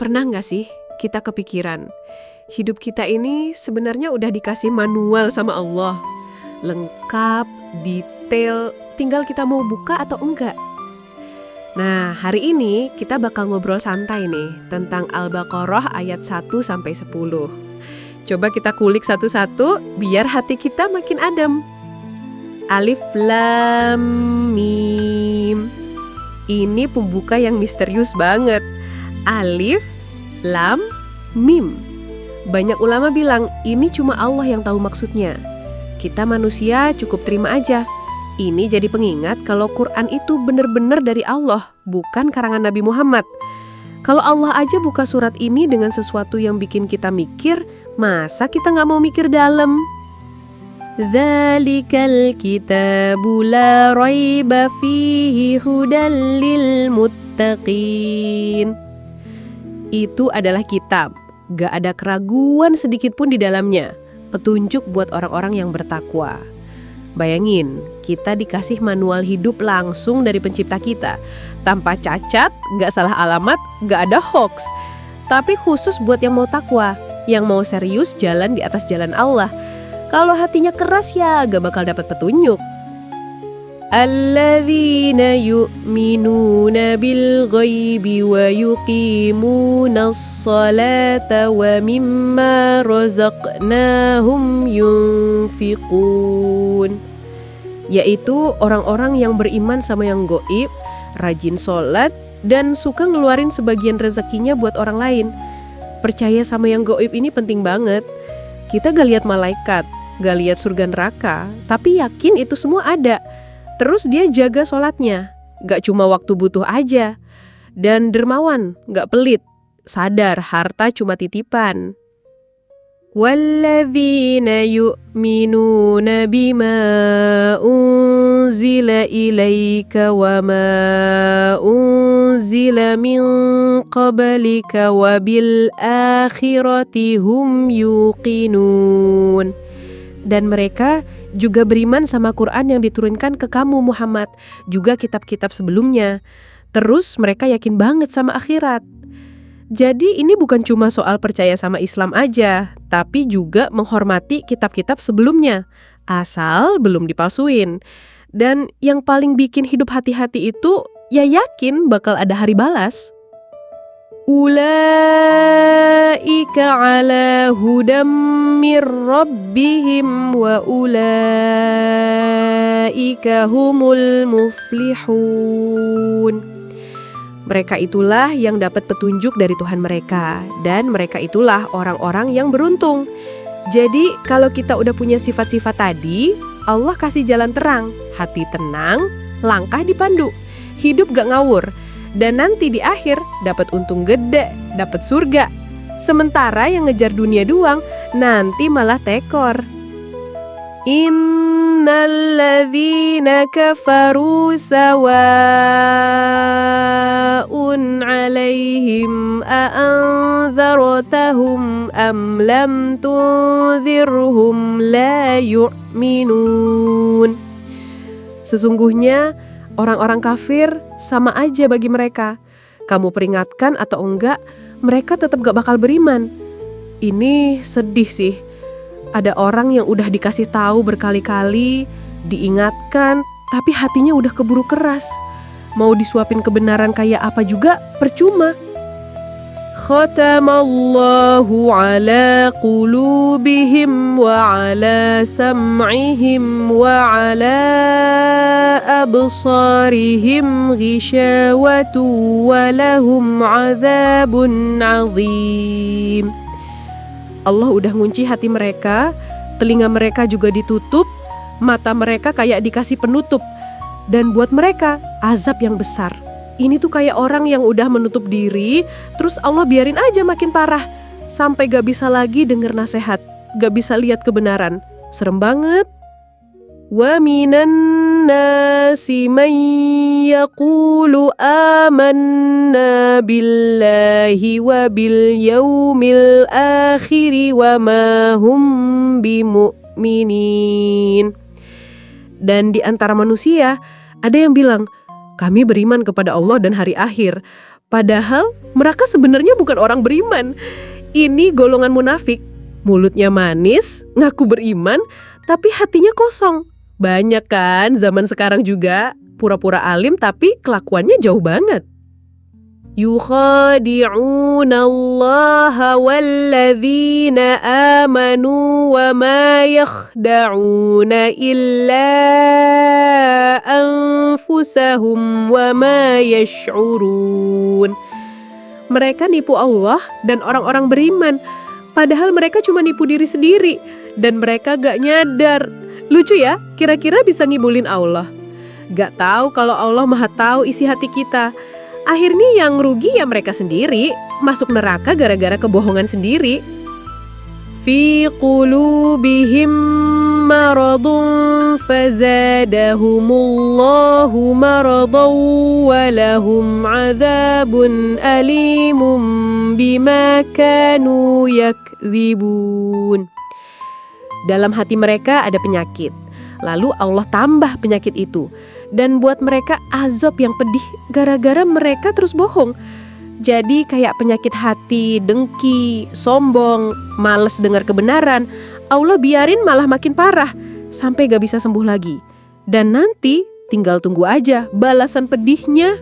Pernah nggak sih kita kepikiran, hidup kita ini sebenarnya udah dikasih manual sama Allah. Lengkap, detail, tinggal kita mau buka atau enggak. Nah, hari ini kita bakal ngobrol santai nih tentang Al-Baqarah ayat 1-10. Coba kita kulik satu-satu biar hati kita makin adem. Alif Lam Mim. Ini pembuka yang misterius banget. Alif Lam Mim. Banyak ulama bilang ini cuma Allah yang tahu maksudnya. Kita manusia cukup terima aja. Ini jadi pengingat kalau Quran itu benar-benar dari Allah, bukan karangan Nabi Muhammad. Kalau Allah aja buka surat ini dengan sesuatu yang bikin kita mikir, masa kita nggak mau mikir dalam? Dzalikal kitabu la raiba fihi hudal lil muttaqin. Itu adalah kitab, gak ada keraguan sedikit pun di dalamnya. Petunjuk buat orang-orang yang bertakwa. Bayangin, kita dikasih manual hidup langsung dari pencipta kita. Tanpa cacat, gak salah alamat, gak ada hoax. Tapi khusus buat yang mau takwa, yang mau serius jalan di atas jalan Allah. Kalau hatinya keras ya gak bakal dapat petunjuk. Alladzina yu'minuna bil ghaibi wa yuqimunas salata wa mimma razaqnahum yunfiqun. Yaitu orang-orang yang beriman sama yang gaib, rajin sholat, dan suka ngeluarin sebagian rezekinya buat orang lain. Percaya sama yang gaib ini penting banget. Kita gak lihat malaikat, gak lihat surga neraka, tapi yakin itu semua ada. Terus dia jaga sholatnya, gak cuma waktu butuh aja. Dan dermawan, gak pelit, sadar harta cuma titipan. Walladzina yu'minuna bima unzila ilaika wa ma unzila min qablika wa bil akhirati hum yuqinun. Dan mereka juga beriman sama Quran yang diturunkan ke kamu Muhammad, juga kitab-kitab sebelumnya. Terus mereka yakin banget sama akhirat. Jadi ini bukan cuma soal percaya sama Islam aja, tapi juga menghormati kitab-kitab sebelumnya, asal belum dipalsuin. Dan yang paling bikin hidup hati-hati itu, ya yakin bakal ada hari balas. Ulaika ala hudam mir rabbihim wa ulaika humul muflihun. Mereka itulah yang dapat petunjuk dari Tuhan mereka, dan mereka itulah orang-orang yang beruntung. Jadi kalau kita udah punya sifat-sifat tadi, Allah kasih jalan terang, hati tenang, langkah dipandu, hidup gak ngawur. Dan nanti di akhir dapat untung gede, dapat surga. Sementara yang ngejar dunia doang, nanti malah tekor. Innal ladzina kafaru sawa'un 'alaihim a'anzartahum am lam tunzirhum la yu'minun. Sesungguhnya orang-orang kafir sama aja bagi mereka. Kamu peringatkan atau enggak, mereka tetap gak bakal beriman. Ini sedih sih. Ada orang yang udah dikasih tahu berkali-kali, diingatkan, tapi hatinya udah keburu keras. Mau disuapin kebenaran kayak apa juga percuma. Khatamallahu ala qulubihim wa ala sam'ihim wa ala absarihim ghishawatu wa lahum azabun azim. Allah udah ngunci hati mereka, telinga mereka juga ditutup, mata mereka kayak dikasih penutup. Dan buat mereka azab yang besar. Ini tuh kayak orang yang udah menutup diri, terus Allah biarin aja makin parah. Sampai gak bisa lagi denger nasihat, gak bisa lihat kebenaran. Serem banget. Wa minan nasi man yaqulu amanna billahi wa bil yaumil akhiri wa ma hum bimu'minin. Dan di antara manusia ada yang bilang, kami beriman kepada Allah dan hari akhir. Padahal mereka sebenarnya bukan orang beriman. Ini golongan munafik. Mulutnya manis, ngaku beriman, tapi hatinya kosong. Banyak kan zaman sekarang juga, pura-pura alim tapi kelakuannya jauh banget. يُخَادِعُونَ اللَّهَ وَالَّذِينَ آمَنُوا وَمَا يَخْدَعُونَ إِلَّا أَنفُسَهُمْ وَمَا يَشْعُرُونَ. Mereka nipu Allah dan orang-orang beriman, padahal mereka cuma nipu diri sendiri dan mereka gak nyadar. Lucu ya, kira-kira bisa ngibulin Allah. Gak tahu kalau Allah Maha tahu isi hati kita. Akhirnya yang rugi ya mereka sendiri, masuk neraka gara-gara kebohongan sendiri. Fi qulubihim maradun fazadahumullahu maradan walahum azabun alimun bima kanu yakdzibun. Dalam hati mereka ada penyakit. Lalu Allah tambah penyakit itu dan buat mereka azab yang pedih gara-gara mereka terus bohong. Jadi kayak penyakit hati, dengki, sombong, males dengar kebenaran, Allah biarin malah makin parah sampai gak bisa sembuh lagi. Dan nanti tinggal tunggu aja balasan pedihnya.